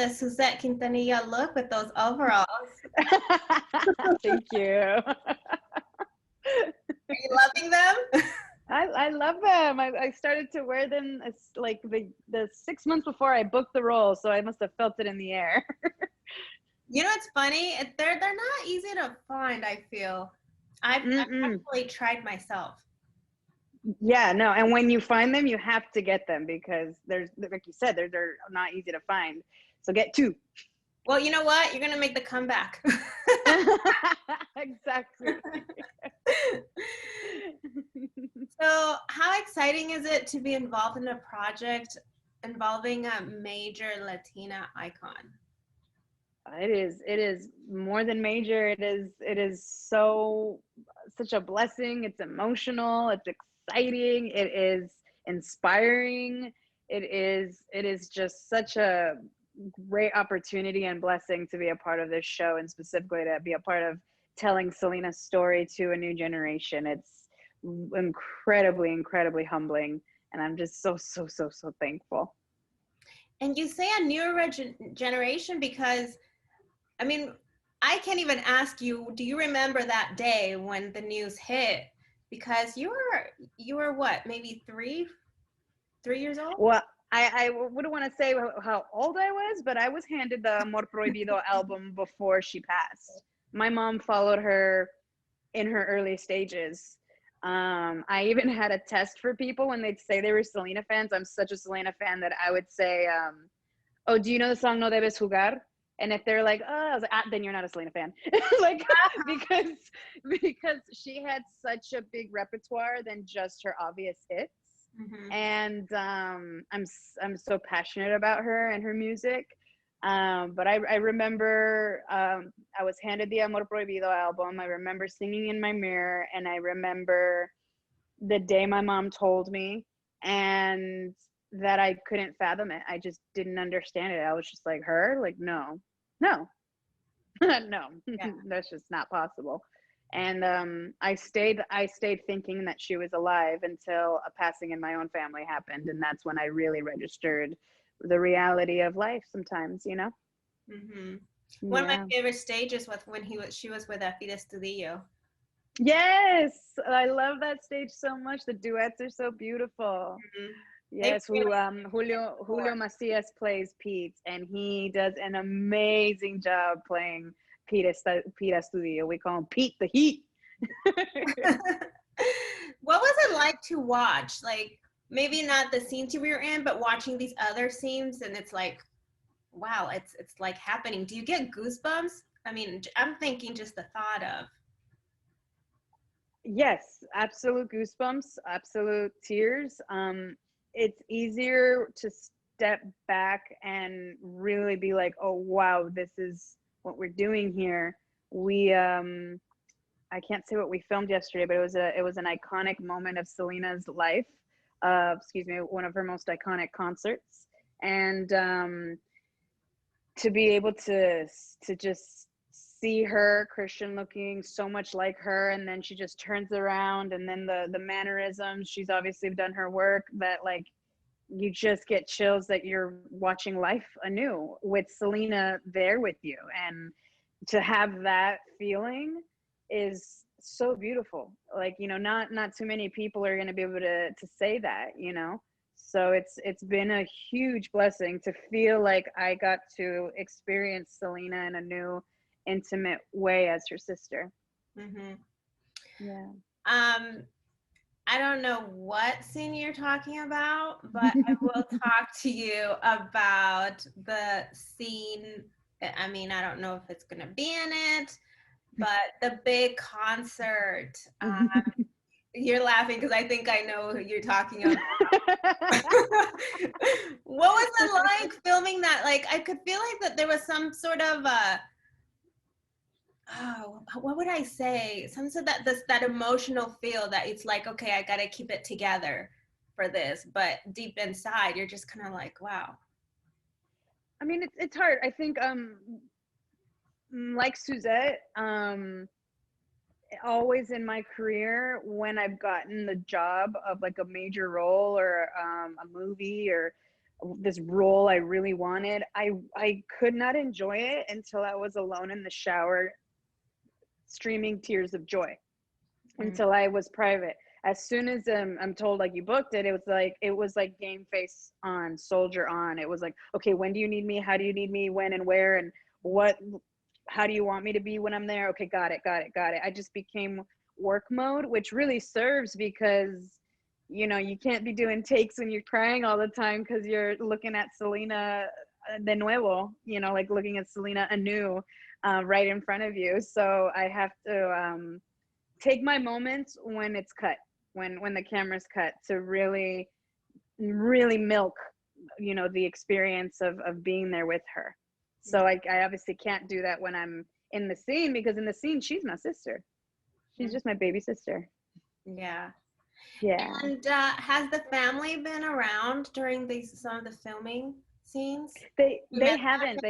the Suzette Quintanilla look with those overalls. Thank you. Are you loving them? I love them. I started to wear them like the 6 months before I booked the role, so I must have felt it in the air. You know, it's funny. They're not easy to find, I feel. I've actually tried myself. Yeah, no, and when you find them, you have to get them because there's, like you said, they're not easy to find. So get two. Well, you know what? You're gonna make the comeback. Exactly. So, how exciting is it to be involved in a project involving a major Latina icon? It is more than major. It is such a blessing. It's emotional, it's exciting, it is inspiring. It is just such a great opportunity and blessing to be a part of this show, and specifically to be a part of telling Selena's story to a new generation. It's incredibly humbling, and I'm just so thankful. And you say a newer generation because, I mean, I can't even ask you, do you remember that day when the news hit? Because you were what, maybe three years old? Well, I wouldn't want to say how old I was, but I was handed the Amor Prohibido album before she passed. My mom followed her in her early stages. I even had a test for people when they'd say they were Selena fans. I'm such a Selena fan that I would say, oh, do you know the song No Debes Jugar? And if they're like, oh, I was like, then you're not a Selena fan. Like, because she had such a big repertoire than just her obvious hits. Mm-hmm. And I'm so passionate about her and her music. But I remember I was handed the Amor Prohibido album. I remember singing in my mirror, and I remember the day my mom told me, and that I couldn't fathom it. I just didn't understand it. I was just like, her? Like, no, no, yeah. That's just not possible. And I stayed thinking that she was alive until a passing in my own family happened, and that's when I really registered the reality of life sometimes, you know. Mm-hmm. One of my favorite stages was when she was with Effie Studio. Yes, I love that stage so much. The duets are so beautiful. Mm-hmm. Yes, Julio Macias plays Pete, and he does an amazing job playing Pete Studio. We call him Pete the Heat. What was it like to watch? Like, maybe not the scenes you were in, but watching these other scenes, and it's like, wow, it's like happening. Do you get goosebumps? I mean, I'm thinking just the thought of. Yes, absolute goosebumps, absolute tears. It's easier to step back and really be like, oh wow, this is what we're doing here. We I can't say what we filmed yesterday, but it was an iconic moment of Selena's life. One of her most iconic concerts, and to be able to just see her Christian looking so much like her, and then she just turns around, and then the mannerisms, she's obviously done her work, that like you just get chills that you're watching life anew with Selena there with you. And to have that feeling is so beautiful. Like, you know, not too many people are going to be able to say that, you know. So it's been a huge blessing to feel like I got to experience Selena in a new intimate way as her sister. Mm-hmm. Yeah. I don't know what scene you're talking about, but I will talk to you about the scene. I mean, I don't know if it's going to be in it, but the big concert. You're laughing because I think I know who you're talking about. What was it like filming that? Like, I could feel like that there was some sort of what would I say? Some sort of that emotional feel that it's like, okay, I gotta keep it together for this, but deep inside, you're just kind of like, wow. I mean, it's hard. I think, like Suzette, always in my career, when I've gotten the job of like a major role or a movie or this role I really wanted, I could not enjoy it until I was alone in the shower streaming tears of joy, until I was private. As soon as I'm told like you booked it, it was like game face on, soldier on. It was like, okay, when do you need me? How do you need me? When and where and what? How do you want me to be when I'm there? Okay, got it. I just became work mode, which really serves because you can't be doing takes when you're crying all the time because you're looking at Selena de nuevo, like looking at Selena anew right in front of you. So I have to take my moments when it's cut, when the camera's cut, to really milk the experience of being there with her. So I obviously can't do that when I'm in the scene, because in the scene she's my sister. She's just my baby sister. Yeah. Yeah. And has the family been around during some of the filming scenes? They haven't.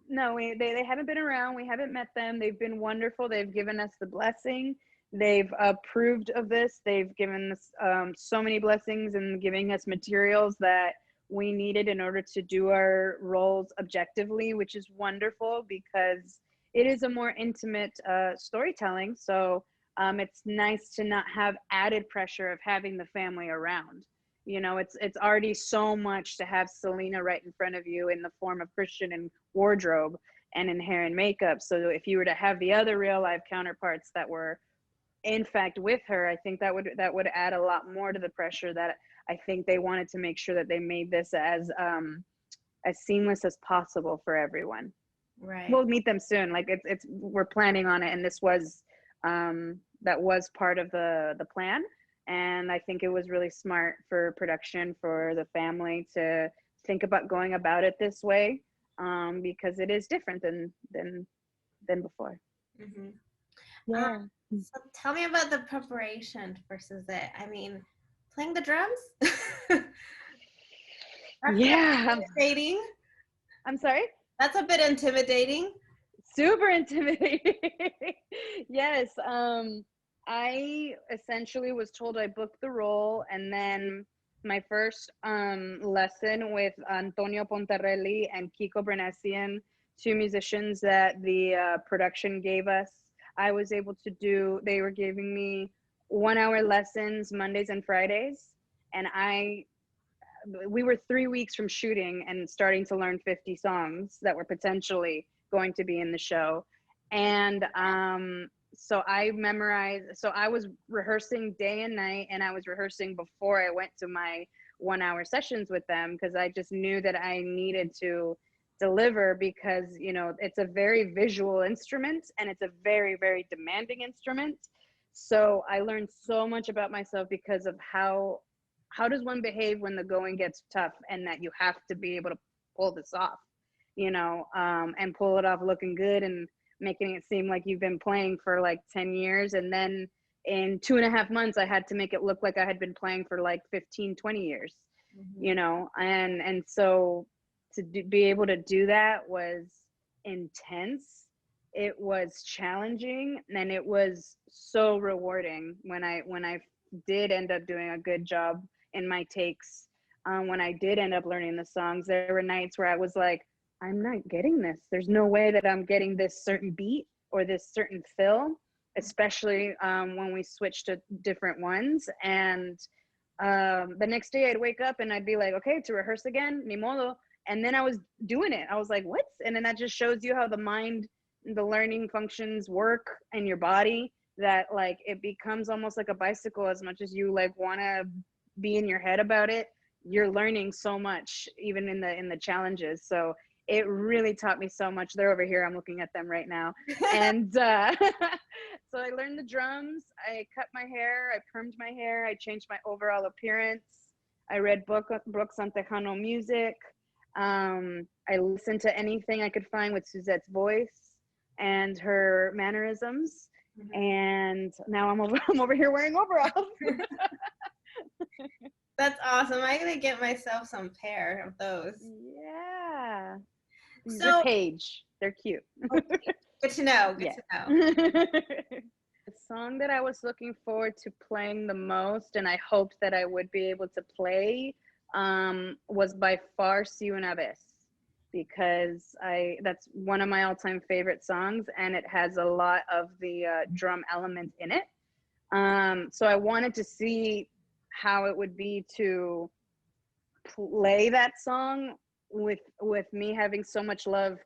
No, they haven't been around. We haven't met them. They've been wonderful. They've given us the blessing. They've approved of this. They've given us so many blessings and giving us materials that we needed in order to do our roles objectively, which is wonderful because it is a more intimate storytelling. So it's nice to not have added pressure of having the family around. It's already so much to have Selena right in front of you in the form of Christian and wardrobe and in hair and makeup. So if you were to have the other real life counterparts that were in fact with her, I think that would add a lot more to the pressure. That I think they wanted to make sure that they made this as seamless as possible for everyone. Right. We'll meet them soon. Like it's we're planning on it, and this was that was part of the plan. And I think it was really smart for production, for the family to think about going about it this way, because it is different than before. Mm-hmm. Yeah. So tell me about the preparation versus it. I mean, playing the drums? Yeah. Intimidating. I'm sorry? That's a bit intimidating. Super intimidating. Yes. I essentially was told I booked the role, and then my first lesson with Antonio Pontarelli and Kiko Bernessian, two musicians that the production gave us, I was able to do. They were giving me 1 hour lessons Mondays and Fridays, and we were 3 weeks from shooting and starting to learn 50 songs that were potentially going to be in the show. And so I memorized, so I was rehearsing day and night, and I was rehearsing before I went to my 1 hour sessions with them, because I just knew that I needed to deliver, because it's a very visual instrument and it's a very, very demanding instrument. So I learned so much about myself because of how does one behave when the going gets tough, and that you have to be able to pull this off, and pull it off looking good and making it seem like you've been playing for like 10 years. And then in 2.5 months, I had to make it look like I had been playing for like 15, 20 years, and so be able to do that was intense. It was challenging, and it was so rewarding when I did end up doing a good job in my takes. When I did end up learning the songs, there were nights where I was like, I'm not getting this. There's no way that I'm getting this certain beat or this certain fill, especially when we switched to different ones. And the next day I'd wake up and I'd be like, okay, to rehearse again, ni modo. And then I was doing it. I was like, what? And then that just shows you how the mind, the learning functions work in your body, that like it becomes almost like a bicycle. As much as you like want to be in your head about it, you're learning so much even in the challenges. So it really taught me so much. They're over here, I'm looking at them right now. And so I learned the drums, I cut my hair, I permed my hair, I changed my overall appearance, I read books on Tejano music, I listened to anything I could find with Suzette's voice and her mannerisms. And now I'm over here wearing overalls. That's awesome. I'm gonna get myself some pair of those. Yeah. So they're Paige. They're cute. Good to know. Good to know. The song that I was looking forward to playing the most, and I hoped that I would be able to play was by far Si Una Vez, because that's one of my all-time favorite songs, and it has a lot of the drum element in it. So I wanted to see how it would be to play that song with me having so much love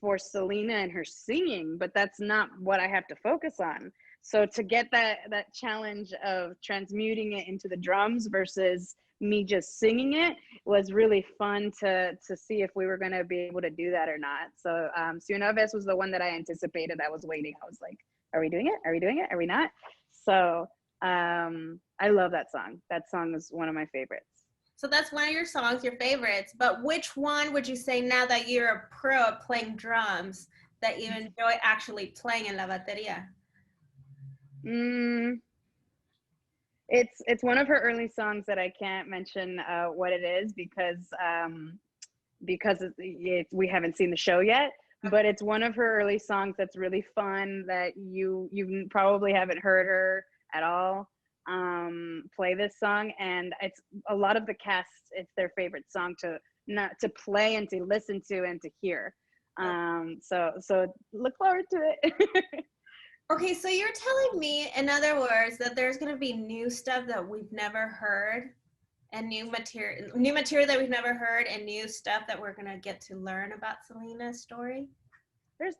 for Selena and her singing, but that's not what I have to focus on. So to get that challenge of transmuting it into the drums versus me just singing it was really fun to see if we were going to be able to do that or not. So Si Una Vez was the one that I anticipated. I was waiting. I was like, are we doing it? Are we doing it? Are we not? So I love that song. That song is one of my favorites. So that's one of your songs, your favorites. But which one would you say, now that you're a pro at playing drums, that you enjoy actually playing in la bateria? It's one of her early songs that I can't mention what it is because we haven't seen the show yet. Okay. But it's one of her early songs that's really fun, that you probably haven't heard her at all play this song, and it's a lot of the cast, it's their favorite song to play and to listen to and to hear. So look forward to it. Okay, so you're telling me, in other words, that there's going to be new stuff that we've never heard, and new material that we've never heard, and new stuff that we're going to get to learn about Selena's story?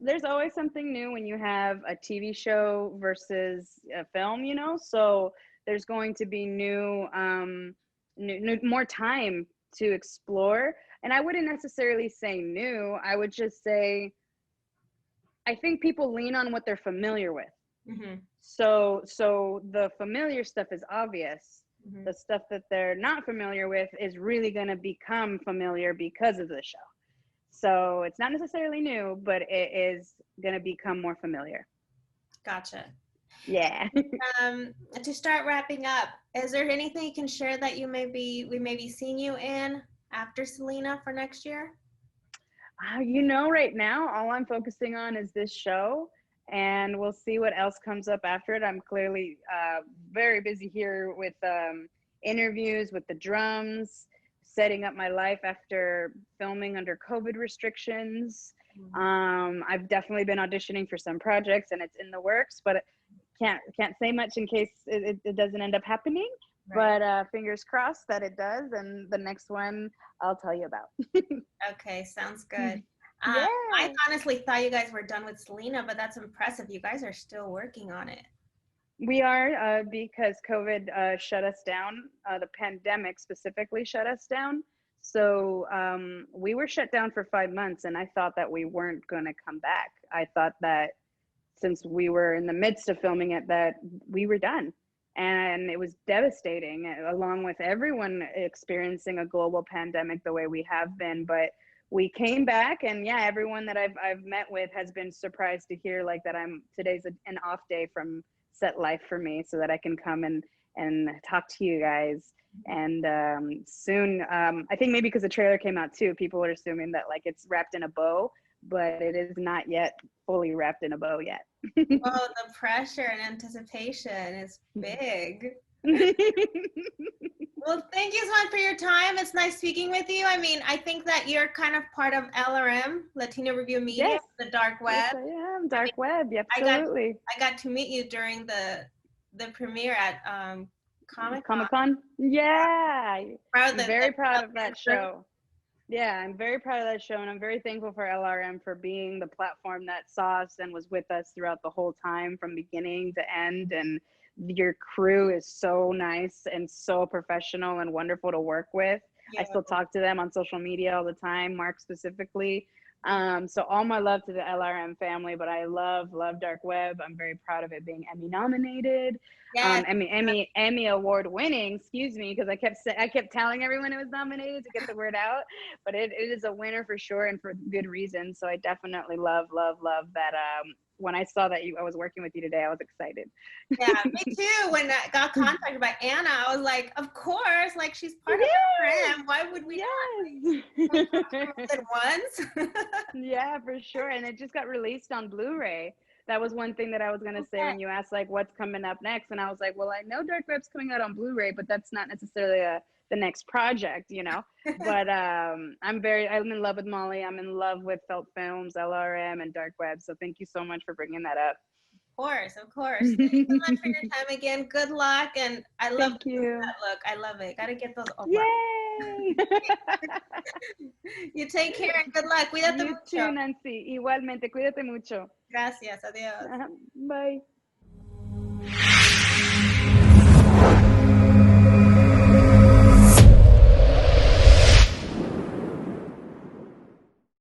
There's always something new when you have a TV show versus a film, you know? So there's going to be new, more time to explore. And I wouldn't necessarily say new. I would just say, I think people lean on what they're familiar with. Mm-hmm. So the familiar stuff is obvious. Mm-hmm. The stuff that they're not familiar with is really going to become familiar because of the show. So it's not necessarily new, but it is going to become more familiar. Gotcha. Yeah. To start wrapping up, is there anything you can share that we may be seeing you in after Selena for next year? Right now, all I'm focusing on is this show, and we'll see what else comes up after it. I'm clearly very busy here with interviews with the drums, setting up my life after filming under COVID restrictions. Mm-hmm. I've definitely been auditioning for some projects, and it's in the works, but can't say much in case it doesn't end up happening. Right. But fingers crossed that it does, and the next one I'll tell you about. Okay, sounds good. Yeah. I honestly thought you guys were done with Selena, but that's impressive. You guys are still working on it. We are, because COVID shut us down. The pandemic specifically shut us down. So we were shut down for 5 months, and I thought that we weren't going to come back. I thought that since we were in the midst of filming it, that we were done. And it was devastating, along with everyone experiencing a global pandemic the way we have been. But we came back, and yeah, everyone that I've met with has been surprised to hear like that today's an off day from set life for me, so that I can come and talk to you guys. And soon, I think maybe because the trailer came out too, people are assuming that like it's wrapped in a bow, but it is not yet fully wrapped in a bow yet. Oh, the pressure and anticipation is big. Well, thank you so much for your time. It's nice speaking with you. I mean, I think that you're kind of part of LRM, Latino Review Media, yes. The dark web. Yes, I am. Dark web, absolutely. I got to meet you during the premiere at Comic-Con. Yeah. I'm very proud of that show. Yeah, I'm very proud of that show, and I'm very thankful for LRM for being the platform that saw us and was with us throughout the whole time from beginning to end. And your crew is so nice and so professional and wonderful to work with. Yeah. I still talk to them on social media all the time, Mark specifically. So all my love to the LRM family, but I love Dark Web. I'm very proud of it being Emmy nominated. Yes. Emmy award winning, excuse me, because I kept telling everyone it was nominated to get the word out, but it is a winner for sure, and for good reason. So I definitely love that. When I saw that I was working with you today, I was excited. Yeah, me too. When I got contacted by Anna, I was like, of course, like she's part of LRM. Why would we not? Once. Yeah, for sure. And it just got released on Blu-ray. That was one thing that I was going to say when you asked like what's coming up next. And I was like, well, I know Dark Web's coming out on Blu-ray, but that's not necessarily a the next project, you know. But I'm in love with Molly. I'm in love with Felt Films, LRM, and Dark Web. So thank you so much for bringing that up. Of course. Thank you so much for your time again. Good luck, and I love Thank you. that look. I love it. Gotta get those over. Yay! You take care and good luck. Cuídate You mucho. too, Nancy. Igualmente, cuídate mucho. Gracias. Adiós. Bye.